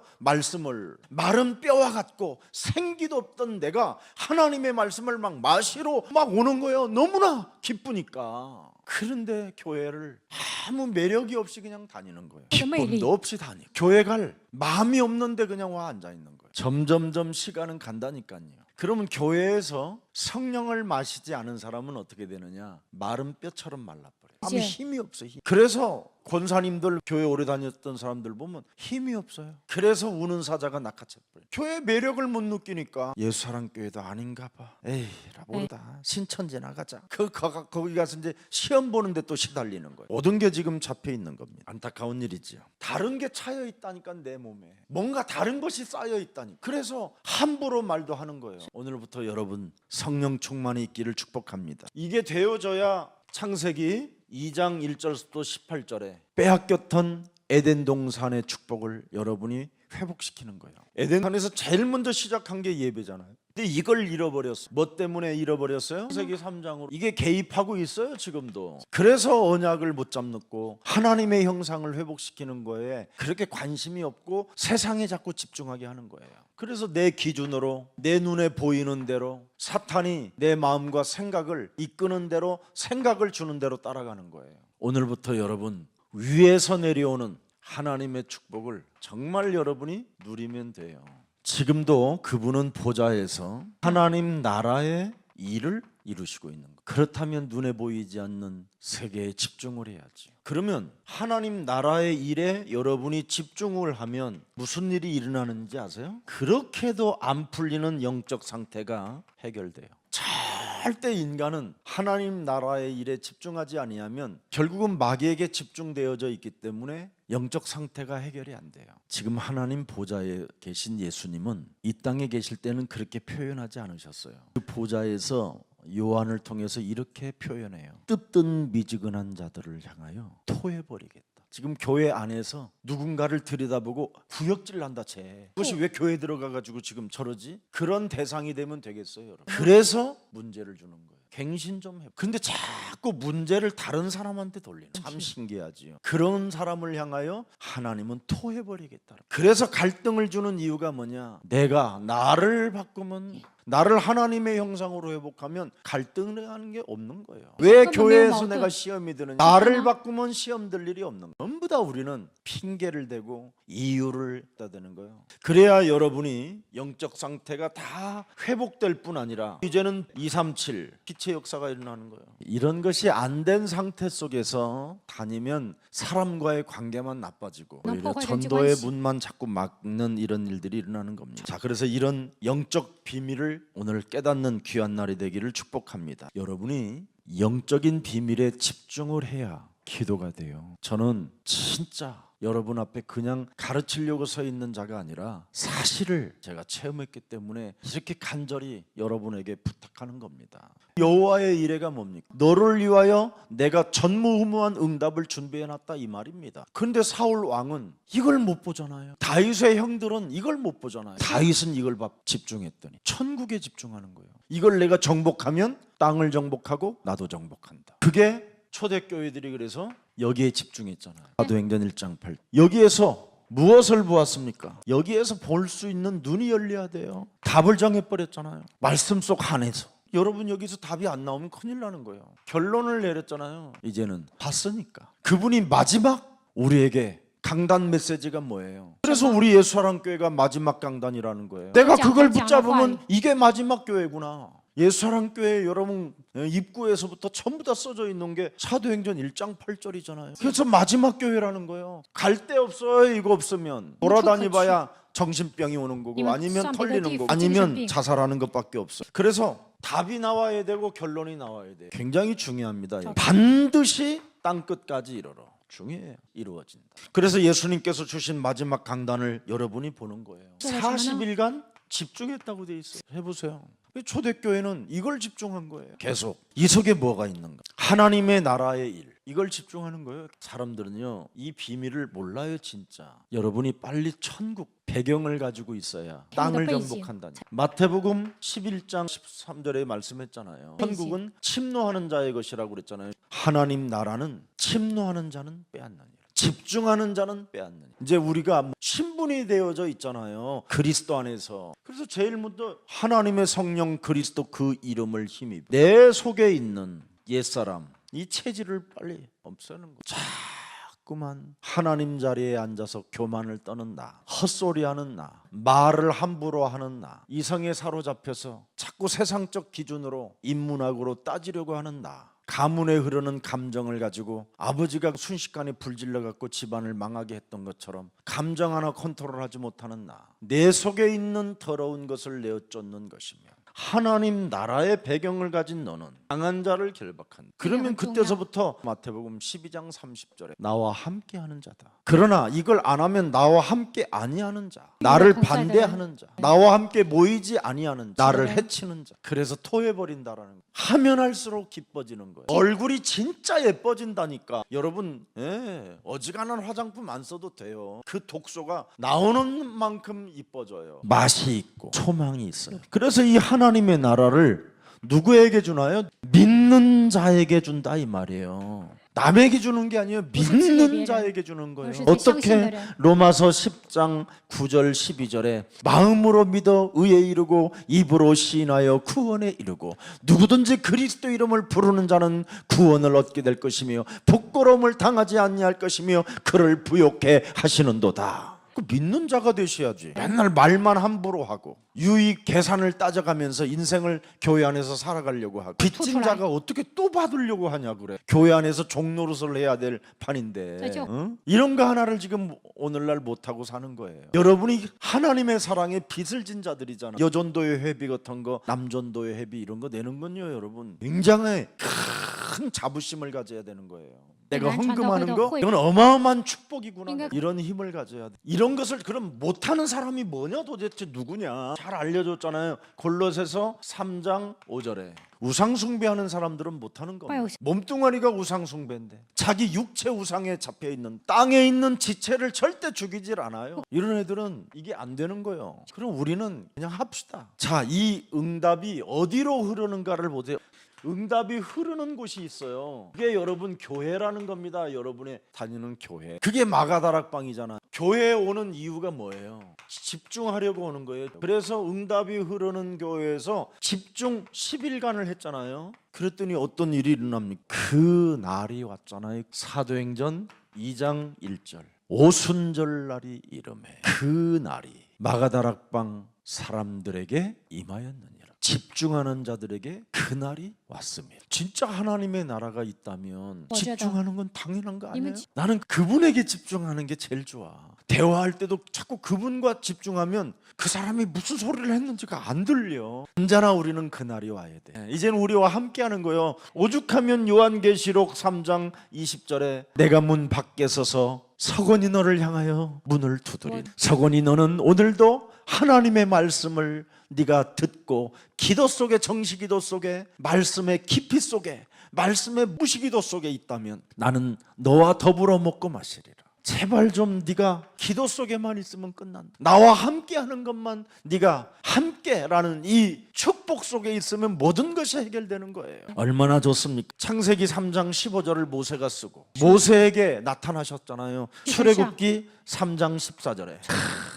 말씀을. 마른 뼈와 같고 생기도 없던 내가 하나님의 말씀을 막 마시러 막 오는 거예요. 너무나 기쁘니까. 그런데 교회를 아무 매력이 없이 그냥 다니는 거예요. 기쁨도 없이 다니고 교회 갈 마음이 없는데 그냥 와 앉아 있는 거예요. 점점점 시간은 간다니까요. 그러면 교회에서 성령을 마시지 않은 사람은 어떻게 되느냐? 마른 뼈처럼 말라버려요. 아무 힘이 없어요. 그래서 권사님들, 교회 오래 다녔던 사람들 보면 힘이 없어요. 그래서 우는 사자가 낚아채버려요. 교회 매력을 못 느끼니까 예수사랑교회도 아닌가 봐. 에이 라보다 신천지 나가자. 거기 가서 이제 시험 보는데 또 시달리는 거예요. 모든 게 지금 잡혀 있는 겁니다. 안타까운 일이지요. 다른 게 차여 있다니까. 내 몸에 뭔가 다른 것이 쌓여 있다니. 그래서 함부로 말도 하는 거예요. 오늘부터 여러분 성령 충만이 있기를 축복합니다. 이게 되어져야 창세기 2장 1절부터 18절에 빼앗겼던 에덴 동산의 축복을 여러분이 회복시키는 거예요. 에덴 동산에서 제일 먼저 시작한 게 예배잖아요. 근데 이걸 잃어버렸어요. 뭐 때문에 잃어버렸어요? 창세기 3장으로 이게 개입하고 있어요. 지금도. 그래서 언약을 못 잡고 하나님의 형상을 회복시키는 거에 그렇게 관심이 없고 세상에 자꾸 집중하게 하는 거예요. 그래서 내 기준으로, 내 눈에 보이는 대로 사탄이 내 마음과 생각을 이끄는 대로, 생각을 주는 대로 따라가는 거예요. 오늘부터 여러분 위에서 내려오는 하나님의 축복을 정말 여러분이 누리면 돼요. 지금도 그분은 보좌에서 하나님 나라의 일을 이루시고 있는 거예요. 그렇다면 눈에 보이지 않는 세계에 집중을 해야지. 그러면 하나님 나라의 일에 여러분이 집중을 하면 무슨 일이 일어나는지 아세요? 그렇게도 안 풀리는 영적 상태가 해결돼요. 절대 인간은 하나님 나라의 일에 집중하지 아니하면 결국은 마귀에게 집중되어져 있기 때문에 영적 상태가 해결이 안 돼요. 지금 하나님 보좌에 계신 예수님은 이 땅에 계실 때는 그렇게 표현하지 않으셨어요. 그 보좌에서 요한을 통해서 이렇게 표현해요. 뜨뜻 미지근한 자들을 향하여 토해버리겠다. 지금 교회 안에서 누군가를 들여다보고 구역질 난다. 그것이 왜 교회 들어가가지고 지금 저러지? 그런 대상이 되면 되겠어요, 여러분. 그래서 문제를 주는 거예요. 갱신 좀 해. 근데 자꾸 문제를 다른 사람한테 돌리는. 참 신기하지요. 그런 사람을 향하여 하나님은 토해버리겠다. 그래서 갈등을 주는 이유가 뭐냐? 내가 나를 바꾸면, 나를 하나님의 형상으로 회복하면 갈등을 하는 게 없는 거예요. 왜 교회에서 내가 시험이 드느냐? 나를 바꾸면 시험 들 일이 없는 거예요. 전부 다 우리는 핑계를 대고 이유를 따대는 거예요. 그래야 여러분이 영적 상태가 다 회복될 뿐 아니라 이제는 237 기체 역사가 일어나는 거예요. 이런 것이 안 된 상태 속에서 다니면 사람과의 관계만 나빠지고 오히려 전도의 문만 자꾸 막는 이런 일들이 일어나는 겁니다. 자, 그래서 이런 영적 비밀을 진리를 오늘 깨닫는 귀한 날이 되기를 축복합니다. 여러분이 영적인 비밀에 집중을 해야 기도가 돼요. 저는 진짜 여러분 앞에 그냥 가르치려고 서 있는 자가 아니라 사실을 제가 체험했기 때문에 이렇게 간절히 여러분에게 부탁하는 겁니다. 여호와의 이레가 뭡니까? 너를 위하여 내가 전무후무한 응답을 준비해놨다, 이 말입니다. 그런데 사울 왕은 이걸 못 보잖아요. 다윗의 형들은 이걸 못 보잖아요. 다윗은 이걸 집중했더니 천국에 집중하는 거예요. 이걸 내가 정복하면 땅을 정복하고 나도 정복한다. 그게 초대교회들이 그래서 여기에 집중했잖아요. 사도행전 1장 8. 여기에서 무엇을 보았습니까? 여기에서 볼 수 있는 눈이 열려야 돼요. 답을 정해버렸잖아요. 말씀 속 안에서. 여러분 여기서 답이 안 나오면 큰일 나는 거예요. 결론을 내렸잖아요. 이제는 봤으니까. 그분이 마지막 우리에게 강단 메시지가 뭐예요? 그래서 우리 예수사랑교회가 마지막 강단이라는 거예요. 내가 그걸 붙잡으면 이게 마지막 교회구나. 예수사랑교회 여러분 입구에서부터 전부 다 써져 있는 게 사도행전 1장 8절이잖아요. 그래서 마지막 교회라는 거예요. 갈 데 없어요. 이거 없으면 돌아다니봐야 정신병이 오는 거고, 아니면 털리는 거고, 아니면 자살하는 것밖에 없어. 그래서 답이 나와야 되고 결론이 나와야 돼요. 굉장히 중요합니다. 반드시 땅끝까지 이르러. 중요해요. 이루어진다. 그래서 예수님께서 주신 마지막 강단을 여러분이 보는 거예요. 40일간 집중했다고 돼 있어요. 해보세요. 초대교회는 이걸 집중한 거예요. 계속 이 속에 뭐가 있는가? 하나님의 나라의 일, 이걸 집중하는 거예요. 사람들은요 이 비밀을 몰라요. 진짜 여러분이 빨리 천국 배경을 가지고 있어야 땅을 정복한다니. 마태복음 11장 13절에 말씀했잖아요. 천국은 침노하는 자의 것이라고 그랬잖아요. 하나님 나라는 침노하는 자는 빼앗느니라. 집중하는 자는 빼앗느니. 이제 우리가 신분이 되어져 있잖아요. 그리스도 안에서. 그래서 제일 먼저 하나님의 성령 그리스도 그 이름을 힘입어 내 속에 있는 옛사람, 이 체질을 빨리 없애는 거예요. 자꾸만 하나님 자리에 앉아서 교만을 떠는 나, 헛소리하는 나, 말을 함부로 하는 나, 이성에 사로잡혀서 자꾸 세상적 기준으로 인문학으로 따지려고 하는 나, 가문에 흐르는 감정을 가지고 아버지가 순식간에 불질러 갖고 집안을 망하게 했던 것처럼 감정 하나 컨트롤하지 못하는 나, 내 속에 있는 더러운 것을 내어 쫓는 것이며 하나님 나라의 배경을 가진 너는 강한 자를 결박한다. 그러면 그때서부터 마태복음 12장 30절에 나와 함께하는 자다. 그러나 이걸 안 하면 나와 함께 아니하는 자, 나를 반대하는 자, 나와 함께 모이지 아니하는 자, 나를 해치는 자. 그래서 토해버린다라는 거예요. 하면 할수록 기뻐지는 거예요. 얼굴이 진짜 예뻐진다니까. 여러분 어지간한 화장품 안 써도 돼요. 그 독소가 나오는 만큼 이뻐져요. 맛이 있고 소망이 있어요. 그래서 이 하나님의 나라를 누구에게 주나요? 믿는 자에게 준다, 이 말이에요. 남에게 주는 게 아니에요. 믿는 자에게 주는 거예요. 어떻게? 로마서 10장 9절 12절에 마음으로 믿어 의에 이르고 입으로 시인하여 구원에 이르고 누구든지 그리스도 이름을 부르는 자는 구원을 얻게 될 것이며 부끄러움을 당하지 아니할 것이며 그를 부욕해 하시는도다. 믿는 자가 되셔야지. 맨날 말만 함부로 하고 유익 계산을 따져가면서 인생을 교회 안에서 살아가려고 하고, 빚진 자가 어떻게 또 받으려고 하냐 그래. 교회 안에서 종노릇을 해야 될 판인데 이런 거 하나를 지금 오늘날 못하고 사는 거예요. 여러분이 하나님의 사랑에 빚을 진 자들이잖아. 여전도의 회비 같은 거, 남전도의 회비 이런 거 내는 건요 여러분 굉장히 큰 자부심을 가져야 되는 거예요. 내가 헌금하는 거 이건 어마어마한 축복이구나. 이런 힘을 가져야 돼. 이런 것을 그럼 못하는 사람이 뭐냐, 도대체 누구냐. 잘 알려줬잖아요. 골로새서 3장 5절에 우상 숭배하는 사람들은 못하는 겁니다. 몸뚱아리가 우상 숭배인데 자기 육체 우상에 잡혀있는 땅에 있는 지체를 절대 죽이질 않아요. 이런 애들은 이게 안 되는 거예요. 그럼 우리는 그냥 합시다. 자, 이 응답이 어디로 흐르는가를 보세요. 응답이 흐르는 곳이 있어요. 그게 여러분 교회라는 겁니다. 여러분의 다니는 교회. 그게 마가다락방이잖아. 교회에 오는 이유가 뭐예요? 집중하려고 오는 거예요. 그래서 응답이 흐르는 교회에서 집중 10일간을 했잖아요. 그랬더니 어떤 일이 일어납니까? 그 날이 왔잖아요. 사도행전 2장 1절 오순절날이 이르매 그 날이 마가다락방 사람들에게 임하였느니라. 집중하는 자들에게 그날이 왔습니다. 진짜 하나님의 나라가 있다면 집중하는 건 당연한 거 아니에요? 나는 그분에게 집중하는 게 제일 좋아. 대화할 때도 자꾸 그분과 집중하면 그 사람이 무슨 소리를 했는지가 안 들려. 언제나 우리는 그날이 와야 돼. 이제는 우리와 함께하는 거예요. 오죽하면 요한계시록 3장 20절에 내가 문 밖에 서서 서건이 너를 향하여 문을 두드린. 서건이 너는 오늘도 하나님의 말씀을 네가 듣고 기도 속에, 정시기도 속에, 말씀의 깊이 속에, 말씀의 무시기도 속에 있다면 나는 너와 더불어 먹고 마시리라. 제발 좀 네가 기도 속에만 있으면 끝난다. 나와 함께하는 것만, 네가 함께라는 이 축복 속에 있으면 모든 것이 해결되는 거예요. 얼마나 좋습니까? 창세기 3장 15절을 모세가 쓰고 모세에게 나타나셨잖아요. 출애굽기 3장 14절에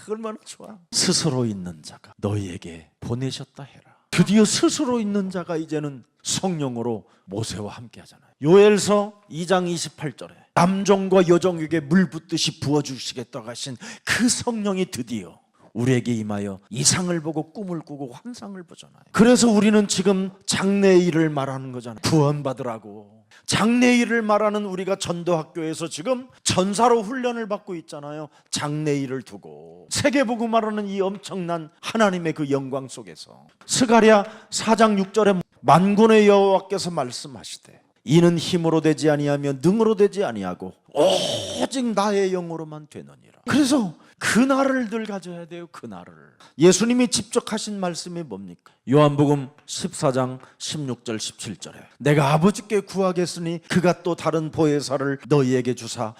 얼마나 좋아. 스스로 있는 자가 너희에게 보내셨다 해라. 드디어 스스로 있는 자가 이제는 성령으로 모세와 함께 하잖아요. 요엘서 2장 28절에 남종과 여종에게 물 붓듯이 부어주시겠다고 하신 그 성령이 드디어 우리에게 임하여 이상을 보고 꿈을 꾸고 환상을 보잖아요. 그래서 우리는 지금 장래일을 말하는 거잖아요. 구원받으라고. 장래일을 말하는 우리가 전도학교에서 지금 전사로 훈련을 받고 있잖아요. 장래일을 두고 세계복음 말하는 이 엄청난 하나님의 그 영광 속에서 스가랴 4장 6절에 만군의 여호와께서 말씀하시되 이는 힘으로 되지 아니하며 능으로 되지 아니하고 오직 나의 영으로만 되느니라. 그래서 그날을 늘 가져야 돼요. 그날을. 예수님이 직접 하신 말씀이 뭡니까? 요한복음 14장 16절 17절에 내가 아버지께 구하겠으니 그가 또 다른 보혜사를 너희에게 주사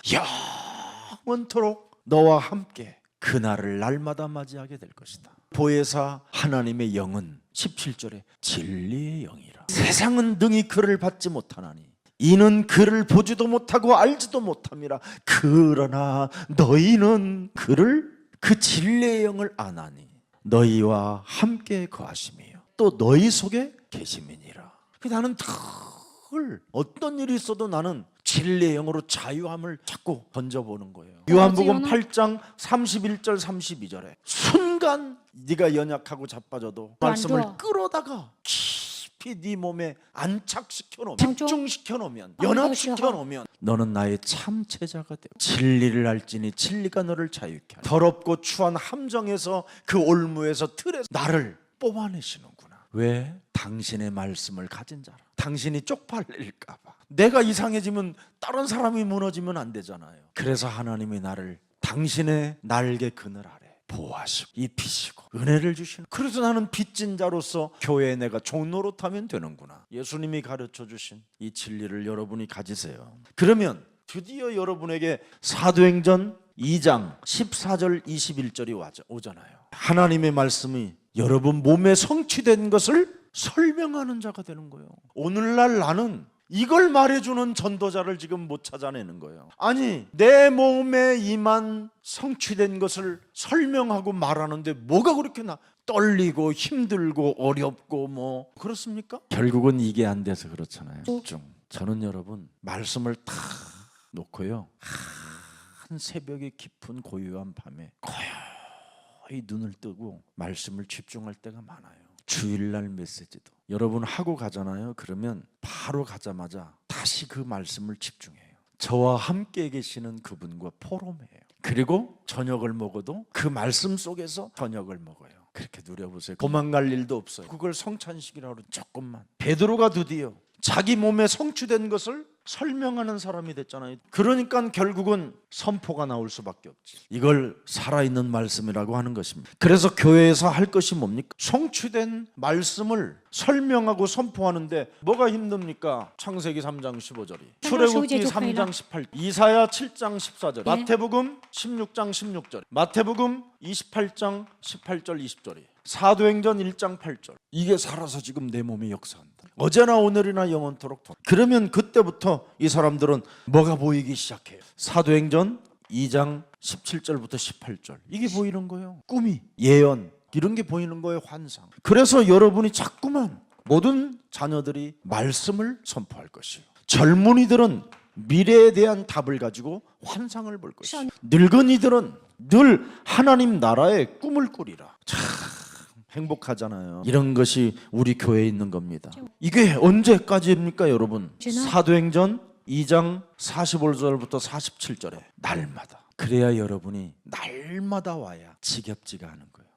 영원토록 너와 함께 그날을 날마다 맞이하게 될 것이다. 보혜사 하나님의 영은 17절에 진리의 영이라. 세상은 능히 그를 받지 못하나니 이는 그를 보지도 못하고 알지도 못함이라. 그러나 너희는 그를 그 진리의 영을 아나니 너희와 함께 거하심이요 또 너희 속에 계심이니라. 나는 늘 어떤 일이 있어도 나는 진리의 영으로 자유함을 자꾸 던져보는 거예요. 요한복음 8장 31절 32절에 순간 네가 연약하고 자빠져도 말씀을 끌어다가 깊이 네 몸에 안착시켜 놓으면, 집중시켜 놓으면, 연합시켜 놓으면 너는 나의 참 제자가 되고 진리를 알지니 진리가 너를 자유케 하리라. 더럽고 추한 함정에서 그 올무에서 틀에서 나를 뽑아내시는구나. 왜? 당신의 말씀을 가진 자라. 당신이 쪽팔릴까 봐. 내가 이상해지면 다른 사람이 무너지면 안 되잖아요. 그래서 하나님이 나를 당신의 날개 그늘 아래 보호하시고 입히시고 은혜를 주시는. 그래서 나는 빚진 자로서 교회에 내가 종노릇하면 되는구나. 예수님이 가르쳐 주신 이 진리를 여러분이 가지세요. 그러면 드디어 여러분에게 사도행전 2장 14절 21절이 오잖아요. 하나님의 말씀이 여러분 몸에 성취된 것을 설명하는 자가 되는 거예요. 오늘날 나는 이걸 말해주는 전도자를 지금 못 찾아내는 거예요. 아니 내 몸에 임한 성취된 것을 설명하고 말하는데 뭐가 그렇게 떨리고 힘들고 어렵고 뭐 그렇습니까? 결국은 이게 안 돼서 그렇잖아요. 집중. 저는 여러분 말씀을 탁 놓고요 한 새벽의 깊은 고요한 밤에 거의 눈을 뜨고 말씀을 집중할 때가 많아요. 주일날 메시지도 여러분 하고 가잖아요. 그러면 바로 가자마자 다시 그 말씀을 집중해요. 저와 함께 계시는 그분과 포럼해요. 그리고 저녁을 먹어도 그 말씀 속에서 저녁을 먹어요. 그렇게 누려보세요. 도망갈 일도 없어요. 그걸 성찬식이라고 그러죠. 조금만. 베드로가 드디어 자기 몸에 성취된 것을 설명하는 사람이 됐잖아요. 그러니까 결국은 선포가 나올 수밖에 없지. 이걸 살아있는 말씀이라고 하는 것입니다. 그래서 교회에서 할 것이 뭡니까? 성취된 말씀을 설명하고 선포하는데 뭐가 힘듭니까? 창세기 3장 15절이, 출애굽기 3장 18절, 이사야 7장 14절, 마태복음 16장 16절, 마태복음 28장 18절 20절이, 사도행전 1장 8절. 이게 살아서 지금 내 몸에 역사한다. 어제나 오늘이나 영원토록. 그러면 그때부터 이 사람들은 뭐가 보이기 시작해요? 사도행전 2장 17절부터 18절. 이게 보이는 거예요. 꿈이, 예언 이런 게 보이는 거예요. 환상. 그래서 여러분이 자꾸만 모든 자녀들이 말씀을 선포할 것이에요. 젊은이들은 미래에 대한 답을 가지고 환상을 볼 것이에요. 늙은이들은 늘 하나님 나라의 꿈을 꾸리라. 참 행복하잖아요. 이런 것이 우리 교회에 있는 겁니다. 이게 언제까지입니까, 여러분? 사도행전 2장 45절부터 47절에 날마다. 그래야 여러분이 날마다 와야 지겹지가 않은 거예요.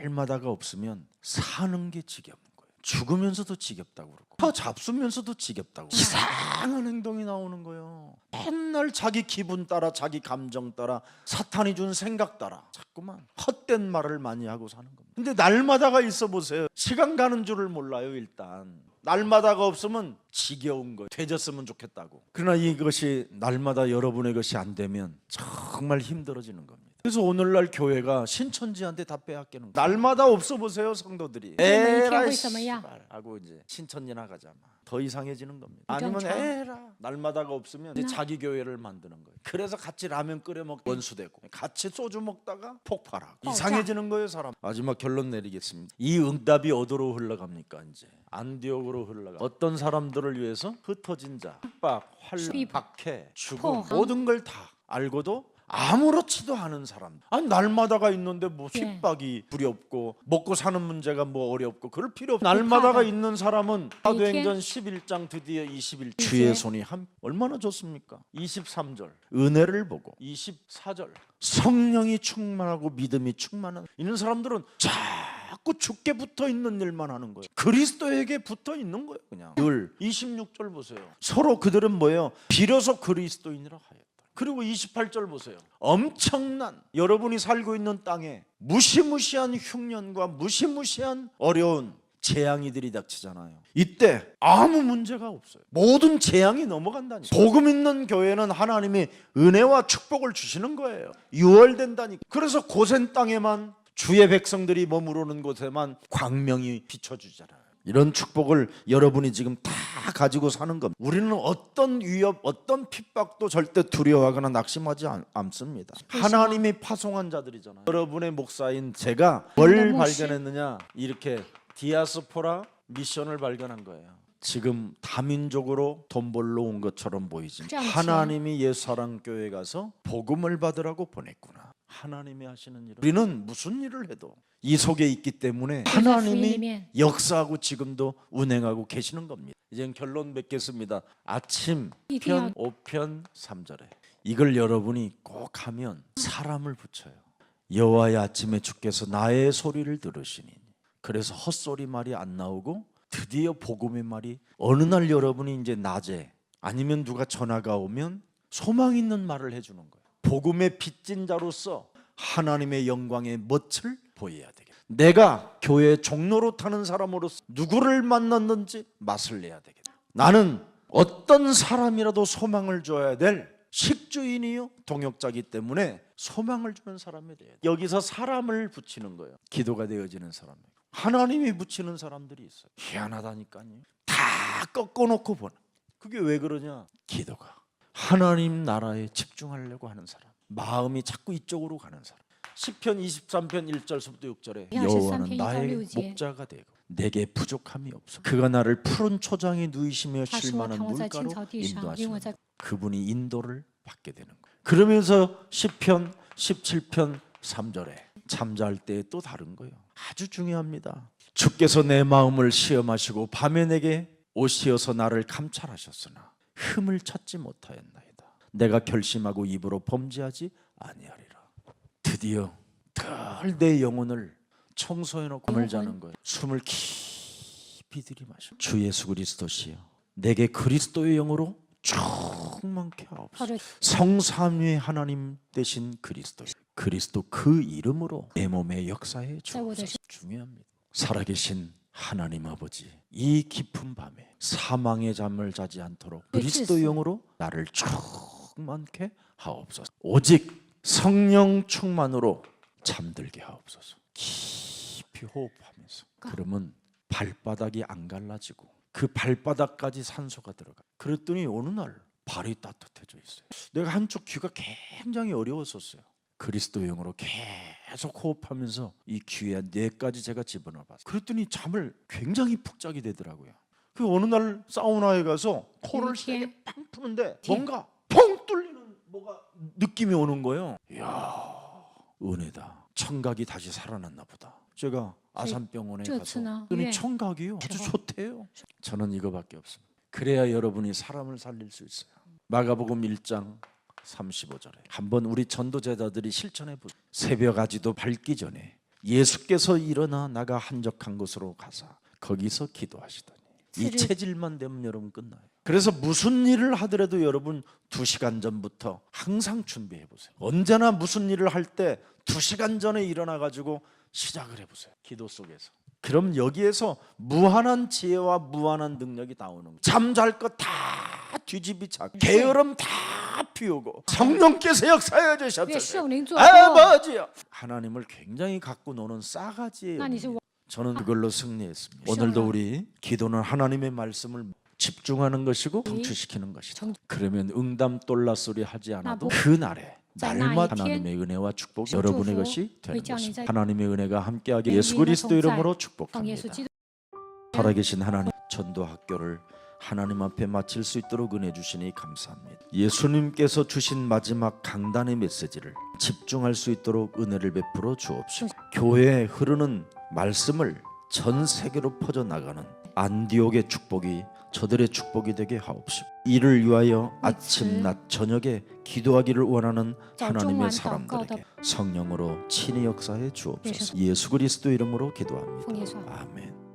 날마다가 없으면 사는 게 지겹는 거예요. 죽으면서도 지겹다고 그러고 더 잡수면서도 지겹다고 이상한 행동이 나오는 거예요. 맨날 자기 기분 따라 자기 감정 따라 사탄이 준 생각 따라 자꾸만 헛된 말을 많이 하고 사는 겁니다. 근데 날마다가 있어 보세요. 시간 가는 줄을 몰라요. 일단 날마다가 없으면 지겨운 거예요. 되졌으면 좋겠다고. 그러나 이것이 날마다 여러분의 것이 안 되면 정말 힘들어지는 겁니다. 그래서 오늘날 교회가 신천지한테 다 빼앗기는 거예요. 날마다 없어 보세요, 성도들이. 에라 씨발 하고 이제 신천지나 가자. 더 이상해지는 겁니다. 아니면 에라 날마다가 없으면 이제 자기 교회를 만드는 거예요. 그래서 같이 라면 끓여 먹고 원수되고 같이 소주 먹다가 폭발하고 이상해지는 거예요, 사람. 마지막 결론 내리겠습니다. 이 응답이 어디로 흘러갑니까? 이제 안디옥으로 흘러가. 어떤 사람들을 위해서 흩어진 자, 핍박, 환란, 박해, 죽음 모든 걸 다 알고도 아무렇지도 않은 사람. 아니 날마다가 있는데 뭐 핍박이 두렵고 먹고 사는 문제가 뭐 어렵고 그럴 필요 없고 날마다가 있는 사람은 사도행전 11장 드디어 21절 주의 손이 얼마나 좋습니까? 23절 은혜를 보고 24절 성령이 충만하고 믿음이 충만한 이런 사람들은 자꾸 죽게 붙어 있는 일만 하는 거예요. 그리스도에게 붙어 있는 거예요. 그냥 늘 26절 보세요. 서로 그들은 뭐예요? 비로소 그리스도인이라 하였다. 그리고 28절 보세요. 엄청난 여러분이 살고 있는 땅에 무시무시한 흉년과 무시무시한 어려운 재앙이 들이닥치잖아요. 이때 아무 문제가 없어요. 모든 재앙이 넘어간다니까. 복음 있는 교회는 하나님이 은혜와 축복을 주시는 거예요. 유월된다니까. 그래서 고센 땅에만 주의 백성들이 머무르는 곳에만 광명이 비춰주잖아요. 이런 축복을 여러분이 지금 다 가지고 사는 겁니다. 우리는 어떤 위협, 어떤 핍박도 절대 두려워하거나 낙심하지 않습니다. 하나님이 파송한 자들이잖아요. 여러분의 목사인 제가 뭘 발견했느냐? 이렇게 디아스포라 미션을 발견한 거예요. 지금 다민족으로 돈 벌러 온 것처럼 보이지만 하나님이 예사랑교회 가서 복음을 받으라고 보냈구나. 하나님이 하시는 일은 우리는 무슨 일을 해도 이 속에 있기 때문에 하나님이 역사하고 지금도 운행하고 계시는 겁니다. 이제 결론 맺겠습니다. 아침 편 5편 3절에 이걸 여러분이 꼭 하면 사람을 붙여요. 여호와의 아침에 주께서 나의 소리를 들으시니. 그래서 헛소리 말이 안 나오고 드디어 복음의 말이 어느 날 여러분이 이제 낮에 아니면 누가 전화가 오면 소망 있는 말을 해주는 거예요. 복음의 빚진 자로서 하나님의 영광의 멋을 보여야 되겠다. 내가 교회 종로로 타는 사람으로서 누구를 만났는지 맛을 내야 되겠다. 나는 어떤 사람이라도 소망을 줘야 될 식주인이요 동역자이기 때문에 소망을 주는 사람이 돼야 돼. 여기서 사람을 붙이는 거예요. 기도가 되어지는 사람. 하나님이 붙이는 사람들이 있어요. 희한하다니까요. 다 꺾어놓고 보는. 그게 왜 그러냐? 기도가 하나님 나라에 집중하려고 하는 사람, 마음이 자꾸 이쪽으로 가는 사람. 시편 23편 1절부터 6절에 여호와는 나의 목자가 되고 내게 부족함이 없어. 그가 나를 푸른 초장에 누이시며 쉴 만한 물가로 인도하시는 그분이 인도를 받게 되는 거예요. 그러면서 시편 17편 3절에 잠잘 때 또 다른 거예요. 아주 중요합니다. 주께서 내 마음을 시험하시고 밤에 내게 오시어서 나를 감찰하셨으나 흠을 찾지 못하였나이다. 내가 결심하고 입으로 범죄하지 아니하리라. 드디어 늘 내 영혼을 청소해놓고 잠을 자는 거예요. 숨을 깊이 들이마셔. 주 예수 그리스도시여 내게 그리스도의 영으로 충만케 하옵소서. 성삼위의 하나님 되신 그리스도 그 이름으로 내 몸의 역사에 주옵소서. 중요합니다. 살아계신 하나님 아버지, 이 깊은 밤에 사망의 잠을 자지 않도록 그리스도 영으로 나를 충만케 하옵소서. 오직 성령 충만으로 잠들게 하옵소서. 깊이 호흡하면서 그러면 발바닥이 안 갈라지고 그 발바닥까지 산소가 들어가. 그랬더니 어느 날 발이 따뜻해져 있어요. 내가 한쪽 귀가 굉장히 어려웠었어요. 그리스도 영으로 계속 호흡하면서 이 귀에 뇌까지 제가 집어넣어 봤어요. 그랬더니 잠을 굉장히 푹 자게 되더라고요. 그 어느 날 사우나에 가서 코를 세게 팡 푸는데 뭔가 펑 뚫리는 뭐가 느낌이 오는 거예요. 이야, 은혜다. 청각이 다시 살아났나 보다. 제가 아산병원에 这次 가서 呢， 그랬더니 院 청각이요. 아주 저- 좋대요. 저는 이거밖에 없습니다. 그래야 여러분이 사람을 살릴 수 있어요. 마가복음 1장 35절에 한번 우리 전도제자들이 실천해 보세요. 새벽 아지도 밝기 전에 예수께서 일어나 나가 한적한 곳으로 가사 거기서 기도하시더니 이 체질만 되면 여러분 끝나요. 그래서 무슨 일을 하더라도 여러분 2시간 전부터 항상 준비해 보세요. 언제나 무슨 일을 할 때 2시간 전에 일어나 가지고 시작을 해보세요. 기도 속에서. 그럼 여기에서 무한한 지혜와 무한한 능력이 나오는 거예요. 잠잘 거 다 뒤집이 자, 게으름 다 피우고 성령께서 역사해 愿 주셨어요. 圣灵做工。 아버지요. 하나님을 굉장히 갖고 노는 싸가지예요. 那你是我 저는 그걸로 승리했습니다. 오늘도 우리 기도는 하나님의 말씀을 집중하는 것이고 성취시키는 것이다. 그러면 응답 소리 하지 않아도 그날에 날마다 하나님의 은혜와 축복이 여러분의 것이 되는 것입니다. 하나님의 은혜가 함께하게 예수 그리스도 이름으로 奉 축복합니다. 耶稣基督 살아계신 하나님, 전도학교를 하나님 앞에 마칠 수 있도록 은혜 주시니 감사합니다. 예수님께서 주신 마지막 강단의 메시지를 집중할 수 있도록 은혜를 베풀어 주옵시고 교회에 흐르는 말씀을 전 세계로 퍼져나가는 안디옥의 축복이 저들의 축복이 되게 하옵시고 이를 위하여 아침 낮 저녁에 기도하기를 원하는 하나님의 사람들에게 성령으로 친히 역사해 주옵소서. 예수 그리스도 이름으로 기도합니다. 아멘.